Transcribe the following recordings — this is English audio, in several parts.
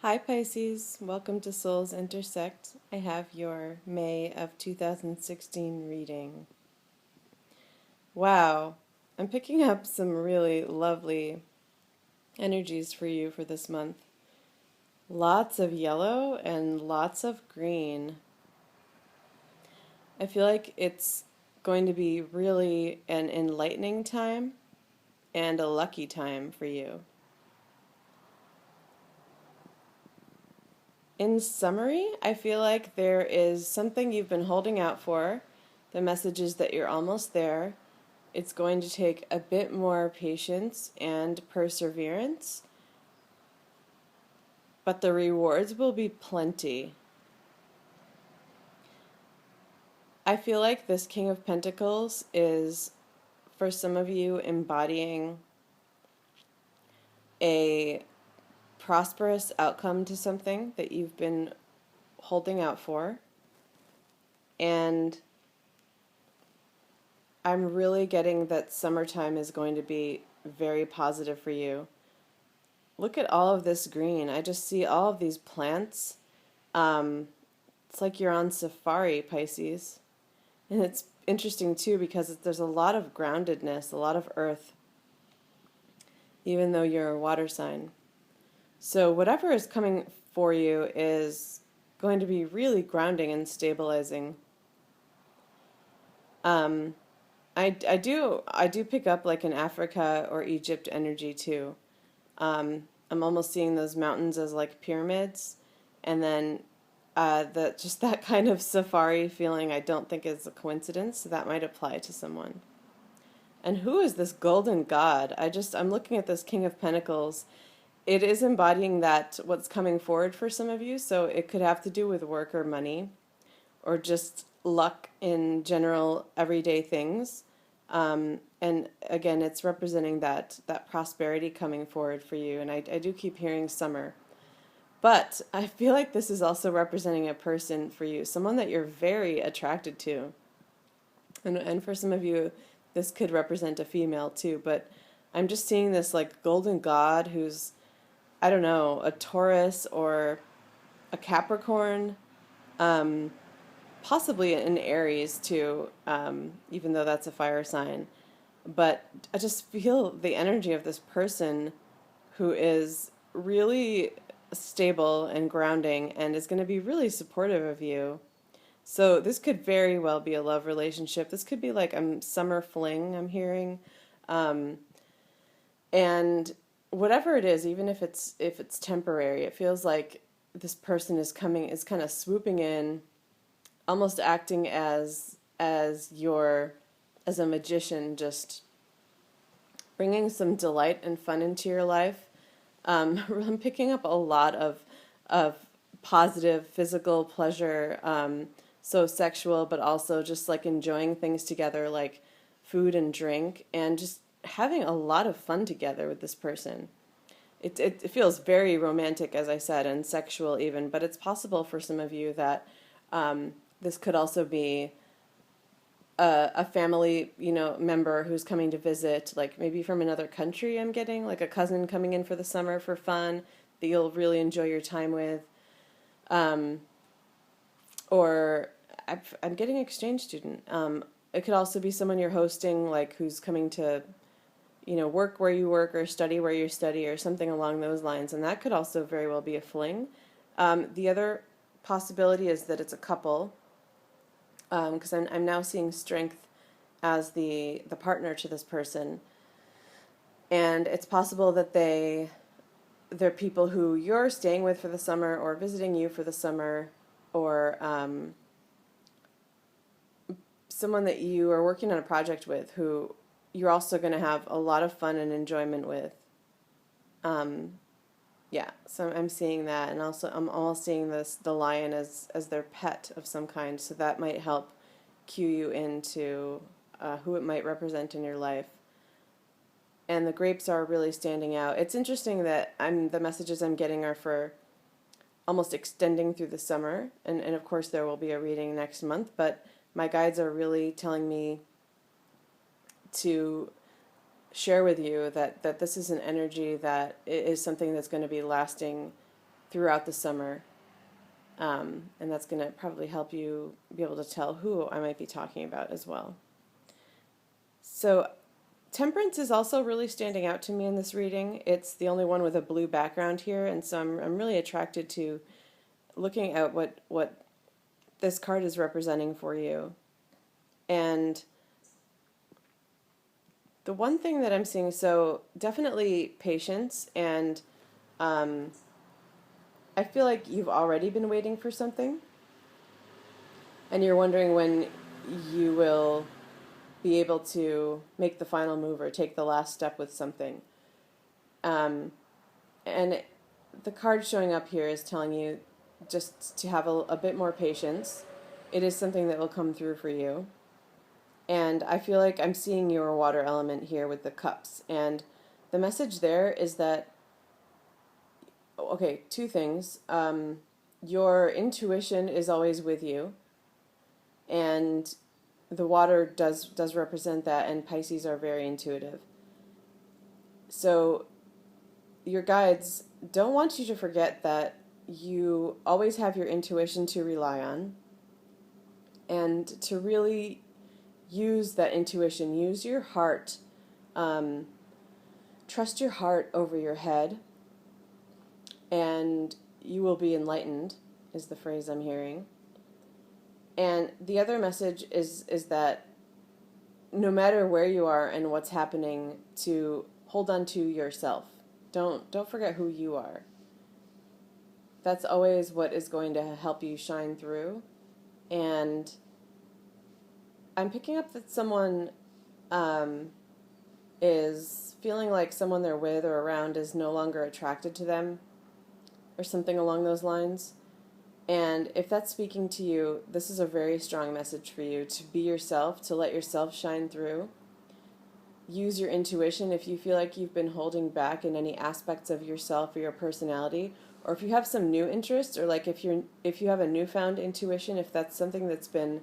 Hi Pisces, welcome to Souls Intersect. I have your May of 2016 reading. Wow, I'm picking up some really lovely energies for you for this month. Lots of yellow and lots of green. I feel like it's going to be really an enlightening time and a lucky time for you. In summary, I feel like there is something you've been holding out for. The message is that you're almost there. It's going to take a bit more patience and perseverance, but the rewards will be plenty. I feel like this King of Pentacles is, for some of you, embodying a prosperous outcome to something that you've been holding out for. And I'm really getting that summertime is going to be very positive for you. Look at all of this green. I just see all of these plants. It's like you're on safari, Pisces. And it's interesting too because there's a lot of groundedness, a lot of earth, even though you're a water sign. So whatever is coming for you is going to be really grounding and stabilizing. I do pick up like an Africa or Egypt energy too. I'm almost seeing those mountains as like pyramids, and then that kind of safari feeling I don't think is a coincidence, so that might apply to someone. And who is this golden god? I'm looking at this King of Pentacles. It is embodying that what's coming forward for some of you, so it could have to do with work or money, or just luck in general everyday things. And again, it's representing that prosperity coming forward for you. And I do keep hearing summer. But I feel like this is also representing a person for you, someone that you're very attracted to. And for some of you, this could represent a female too. But I'm just seeing this like golden god who's, I don't know, a Taurus or a Capricorn. Possibly an Aries too, even though that's a fire sign. But I just feel the energy of this person who is really stable and grounding and is going to be really supportive of you. So this could very well be a love relationship. This could be like a summer fling, I'm hearing. And whatever it is, even if it's temporary, it feels like this person is kind of swooping in, almost acting as a magician, just bringing some delight and fun into your life. I'm picking up a lot of positive physical pleasure, so sexual, but also just like enjoying things together, like food and drink, and just having a lot of fun together with this person. It feels very romantic, as I said, and sexual even, but it's possible for some of you that this could also be a family, member who's coming to visit, like maybe from another country. I'm getting like a cousin coming in for the summer for fun that you'll really enjoy your time with. Or I'm getting exchange student. It could also be someone you're hosting, like who's coming to, work where you work or study where you study or something along those lines. And that could also very well be a fling. The other possibility is that it's a couple, because I'm now seeing strength as the partner to this person. And it's possible that they're people who you're staying with for the summer or visiting you for the summer, or someone that you are working on a project with who you're also going to have a lot of fun and enjoyment with. Yeah, so I'm seeing that, and also I'm almost seeing the lion as their pet of some kind, so that might help cue you into who it might represent in your life. And the grapes are really standing out. It's interesting that the messages I'm getting are for almost extending through the summer, and of course there will be a reading next month, but my guides are really telling me to share with you that this is an energy that is something that's going to be lasting throughout the summer. And that's going to probably help you be able to tell who I might be talking about as well. So Temperance is also really standing out to me in this reading. It's the only one with a blue background here, and so I'm really attracted to looking at what this card is representing for you. And the one thing that I'm seeing, so definitely patience, and I feel like you've already been waiting for something, and you're wondering when you will be able to make the final move or take the last step with something. And the card showing up here is telling you just to have a bit more patience. It is something that will come through for you. And I feel like I'm seeing your water element here with the cups. And the message there is that, okay, two things. Your intuition is always with you. And the water does represent that, and Pisces are very intuitive. So your guides don't want you to forget that you always have your intuition to rely on, and to really use that intuition. Use your heart. Trust your heart over your head, and you will be enlightened, is the phrase I'm hearing. And the other message is that no matter where you are and what's happening, to hold on to yourself. Don't forget who you are. That's always what is going to help you shine through. And I'm picking up that someone is feeling like someone they're with or around is no longer attracted to them, or something along those lines. And if that's speaking to you, this is a very strong message for you to be yourself, to let yourself shine through. Use your intuition if you feel like you've been holding back in any aspects of yourself or your personality, or if you have some new interest, or like if you have a newfound intuition, if that's something that's been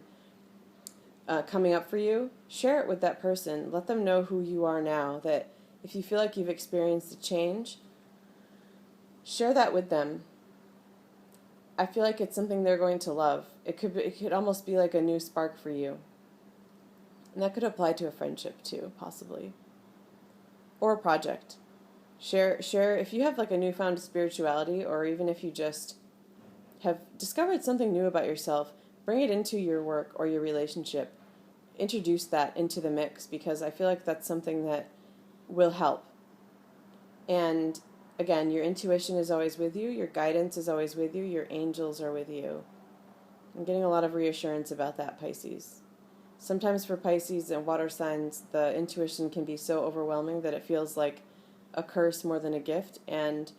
coming up for you, share it with that person. Let them know who you are now. That if you feel like you've experienced a change, share that with them. I feel like it's something they're going to love. It could almost be like a new spark for you. And that could apply to a friendship too, possibly. Or a project. Share if you have like a newfound spirituality, or even if you just have discovered something new about yourself, bring it into your work or your relationship. Introduce that into the mix, because I feel like that's something that will help. And again, your intuition is always with you, your guidance is always with you, your angels are with you. I'm getting a lot of reassurance about that, Pisces. Sometimes for Pisces and water signs, the intuition can be so overwhelming that it feels like a curse more than a gift. And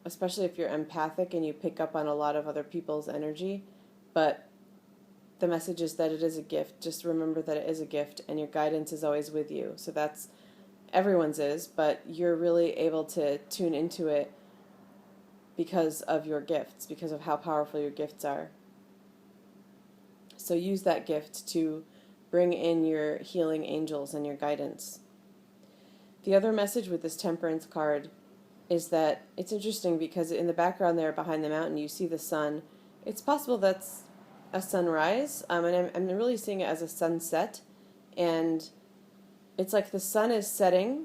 especially if you're empathic and you pick up on a lot of other people's energy. But the message is that it is a gift. Just remember that it is a gift, and your guidance is always with you. So that's everyone's is, but you're really able to tune into it because of your gifts, because of how powerful your gifts are. So use that gift to bring in your healing angels and your guidance. The other message with this Temperance card is that it's interesting because in the background there behind the mountain you see the sun. It's possible that's a sunrise, and I'm really seeing it as a sunset, and it's like the sun is setting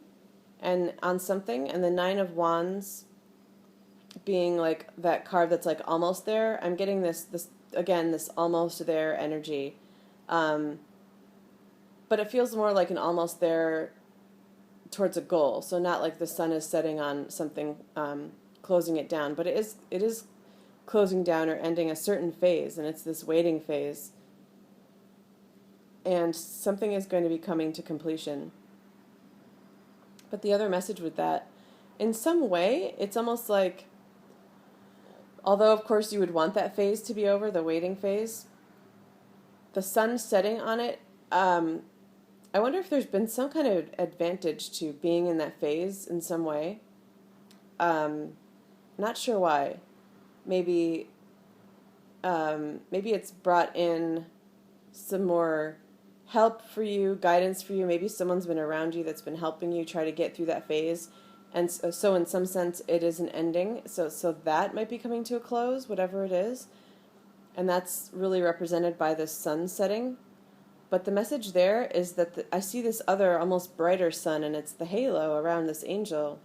and on something, and the Nine of Wands being like that card that's like almost there. I'm getting this almost there energy. But it feels more like an almost there towards a goal. So not like the sun is setting on something, closing it down, but it is closing down or ending a certain phase, and it's this waiting phase. And something is going to be coming to completion. But the other message with that, in some way, it's almost like, although of course you would want that phase to be over, the waiting phase, the sun setting on it, I wonder if there's been some kind of advantage to being in that phase in some way. Not sure why. Maybe it's brought in some more help for you, guidance for you. Maybe someone's been around you that's been helping you try to get through that phase, And so in some sense, it is an ending. So that might be coming to a close, whatever it is. And that's really represented by the sun setting. But the message there is that I see this other, almost brighter sun, and it's the halo around this angel.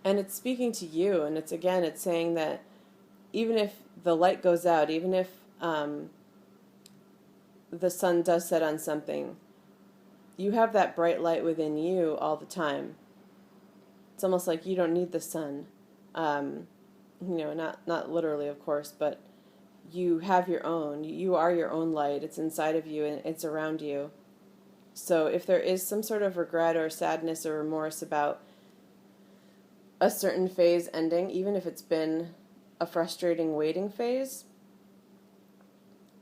And it's speaking to you, and it's saying that even if the light goes out, even if the sun does set on something, you have that bright light within you all the time. It's almost like you don't need the sun. Not literally, of course, but you have your own. You are your own light. It's inside of you and it's around you. So if there is some sort of regret or sadness or remorse about a certain phase ending, even if it's been a frustrating waiting phase,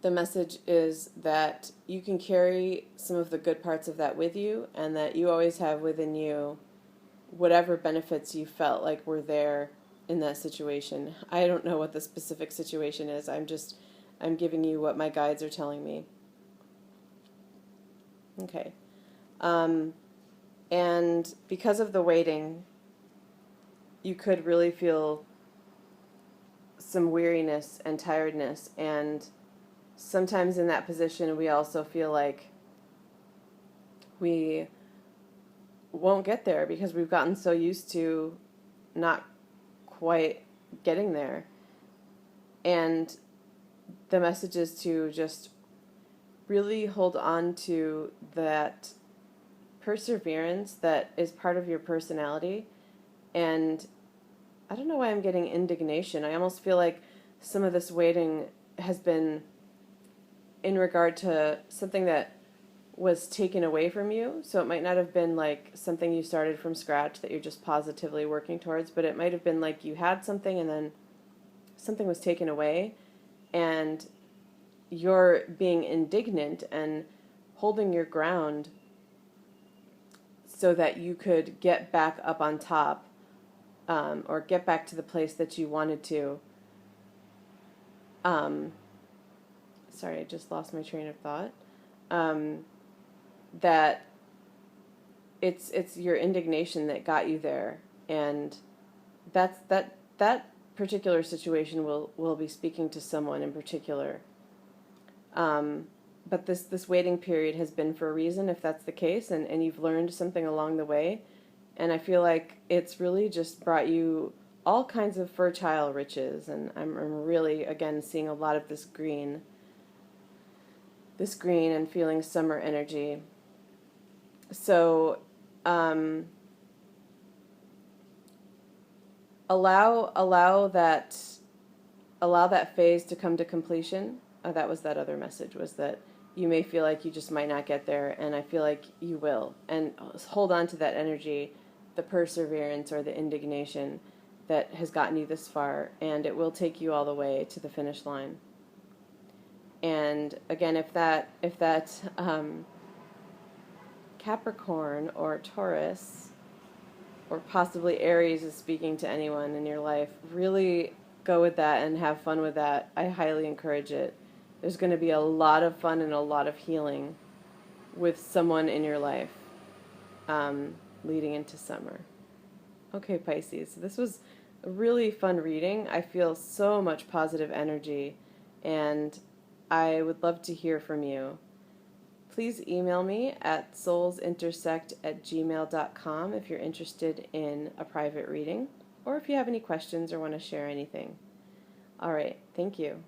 the message is that you can carry some of the good parts of that with you, and that you always have within you whatever benefits you felt like were there in that situation. I don't know what the specific situation is. I'm giving you what my guides are telling me. Okay. And because of the waiting, you could really feel some weariness and tiredness, and sometimes in that position we also feel like we won't get there because we've gotten so used to not quite getting there. And the message is to just really hold on to that perseverance that is part of your personality. And I don't know why I'm getting indignation. I almost feel like some of this waiting has been in regard to something that was taken away from you. So it might not have been like something you started from scratch that you're just positively working towards, but it might have been like you had something and then something was taken away, and you're being indignant and holding your ground so that you could get back up on top, or get back to the place that you wanted to. Sorry, I just lost my train of thought. That it's your indignation that got you there, and that particular situation will be speaking to someone in particular. But this waiting period has been for a reason, if that's the case, and you've learned something along the way. And I feel like it's really just brought you all kinds of fertile riches, and I'm really, again, seeing a lot of this green and feeling summer energy. So allow that phase to come to completion. That was that other message, was that you may feel like you just might not get there, and I feel like you will. And hold on to that energy, the perseverance or the indignation that has gotten you this far, and it will take you all the way to the finish line. And again, if that Capricorn or Taurus or possibly Aries is speaking to anyone in your life, really go with that and have fun with that. I highly encourage it. There's going to be a lot of fun and a lot of healing with someone in your life, leading into summer. Okay, Pisces, so this was a really fun reading. I feel so much positive energy, and I would love to hear from you. Please email me at soulsintersect@gmail.com if you're interested in a private reading, or if you have any questions or want to share anything. All right, thank you.